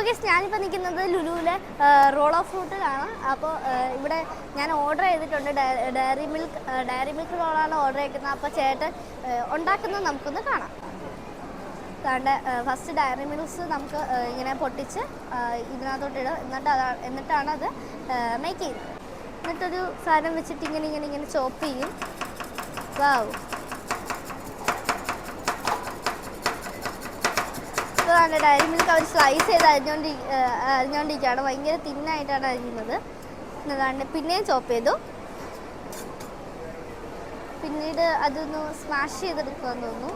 അപ്പോൾ ഗൈസ് ഞാനിപ്പോൾ നിൽക്കുന്നത് ലുലുവിലെ റോൾ ഓഫ് ഫ്രൂട്ടിലാണ്. അപ്പോൾ ഇവിടെ ഞാൻ ഓർഡർ ചെയ്തിട്ടുണ്ട് ഡയറി മിൽക്ക് റോളാണ് ഓർഡർ ചെയ്തിരിക്കുന്നത്. അപ്പോൾ ചേട്ടൻ ഉണ്ടാക്കുന്നത് നമുക്കൊന്ന് കാണാം. അതുകൊണ്ട് ഫസ്റ്റ് ഡയറി മിൽക്സ് നമുക്ക് ഇങ്ങനെ പൊട്ടിച്ച് ഇതിനകത്തോട്ടിടും. എന്നിട്ടാണ് അത് മേക്ക് ചെയ്യുന്നത്. എന്നിട്ടൊരു സാധനം വെച്ചിട്ട് ഇങ്ങനെ ചോപ്പ് ചെയ്യും. വാവ്, ഇപ്പോൾ ഡയറി മിൽക്ക് അവർ സ്ലൈസ് ചെയ്ത് അരിഞ്ഞുകൊണ്ടിരിക്കുകയാണ്. ഭയങ്കര തിന്നായിട്ടാണ് അരിയുന്നത്. അതുകൊണ്ട് പിന്നെയും ചോപ്പ് ചെയ്തു. പിന്നീട് അതൊന്ന് സ്മാഷ് ചെയ്തെടുക്കുകയെന്ന് തോന്നുന്നു.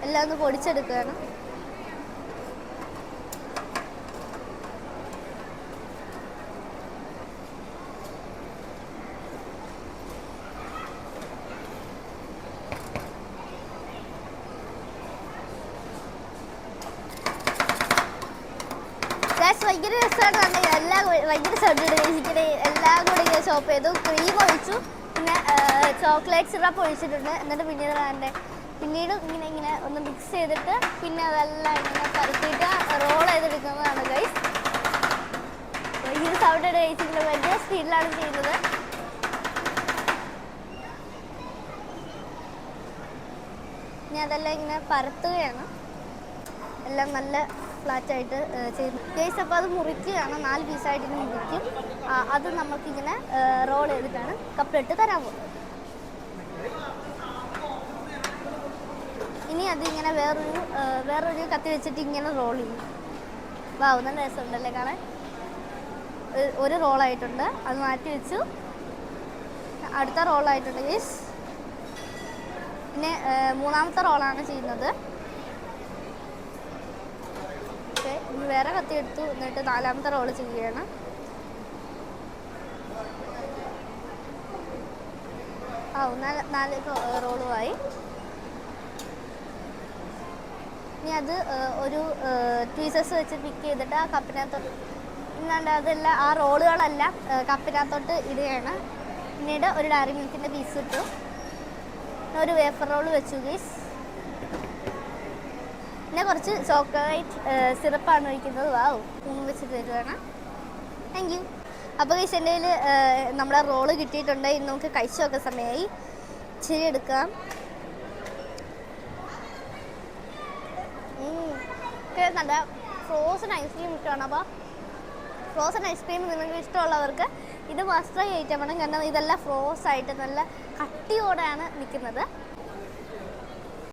എല്ലാം ഒന്ന് പൊടിച്ചെടുക്കുകയാണ്. ഭയങ്കര രസമാണ്. ഭയങ്കര ശ്രദ്ധിച്ചിട്ട് എല്ലാം കൂടി ഇങ്ങനെ ചോപ്പ് ചെയ്തു. ക്രീം ഒഴിച്ചു, പിന്നെ ചോക്ലേറ്റ് സിറപ്പ് ഒഴിച്ചിട്ടുണ്ട്. എന്നിട്ട് പിന്നീട് ഇങ്ങനെ ഒന്ന് മിക്സ് ചെയ്തിട്ട് പിന്നെ അതെല്ലാം ഇങ്ങനെ പരത്തിയിട്ട് റോൾ ചെയ്തെടുക്കുന്നതാണ് ഗൈസ്. ഭയങ്കര സൗണ്ട് കഴിച്ചിട്ടുണ്ട്. ഭയങ്കര സ്പീഡിലാണ് ചെയ്യുന്നത്. ഇനി അതെല്ലാം ഇങ്ങനെ പരത്തുകയാണ്. എല്ലാം നല്ല ഫ്ലാറ്റായിട്ട് ചെയ്തു ഗൈസ്. അപ്പോൾ അത് മുറിക്കുകയാണ്. 4 പീസായിട്ട് ഇങ്ങനെ മുറിക്കും. അത് നമുക്കിങ്ങനെ റോൾ ചെയ്തിട്ടാണ് കപ്പിലിട്ട് തരാൻ പോകുന്നത്. ഇനി അതിങ്ങനെ വേറൊരു കത്തി വെച്ചിട്ട് ഇങ്ങനെ റോൾ ചെയ്യും. വാവ്, നല്ല രസമുണ്ടല്ലേ കാണാൻ. ഒരു റോളായിട്ടുണ്ട്, അത് മാറ്റി വെച്ചു. അടുത്ത റോളായിട്ടുണ്ട് ഗൈസ്. പിന്നെ മൂന്നാമത്തെ റോളാണ് ചെയ്യുന്നത്. ഇനി വേറെ കത്തി എടുത്തു. എന്നിട്ട് 4ാമത്തെ റോള് ചെയ്യുകയാണ്. നാല് റോളുമായി. ഇനി അത് ഒരു പീസസ് വെച്ച് പിക്ക് ചെയ്തിട്ട് ആ കപ്പിനകത്തോട്ട് അതെല്ലാം ആ റോളുകളെല്ലാം കപ്പിനകത്തോട്ട് ഇടുകയാണ്. പിന്നീട് ഒരു ഡയറി മിൽക്കിൻ്റെ പീസ് ഇട്ടു. ഒരു വേഫർ റോള് വെച്ചു ഗൈസ്. പിന്നെ കുറച്ച് ചോക്ലേറ്റ് സിറപ്പാണ് ഒഴിക്കുന്നത്. വാവ്, വെച്ചിട്ട് തരുവാണ്. Thank you. അപ്പോൾ ഗൈസ് എൻ്റെ കയ്യിൽ നമ്മുടെ റോള് കിട്ടിയിട്ടുണ്ട്. ഇനി നമുക്ക് കഴിച്ചു നോക്കുന്ന സമയമായി. ഇച്ചിരി എടുക്കാം. നല്ല ഫ്രോസൺ ഐസ്ക്രീം ഇഷ്ടമാണ്. അപ്പോൾ ഫ്രോസൺ ഐസ്ക്രീം നിങ്ങൾക്ക് ഇഷ്ടമുള്ളവർക്ക് ഇത് മസ്റ്റ് ട്രൈ ഐറ്റമാണ്. കാരണം ഇതെല്ലാം ഫ്രോസ് ആയിട്ട് നല്ല കട്ടിയോടെയാണ് നിൽക്കുന്നത്.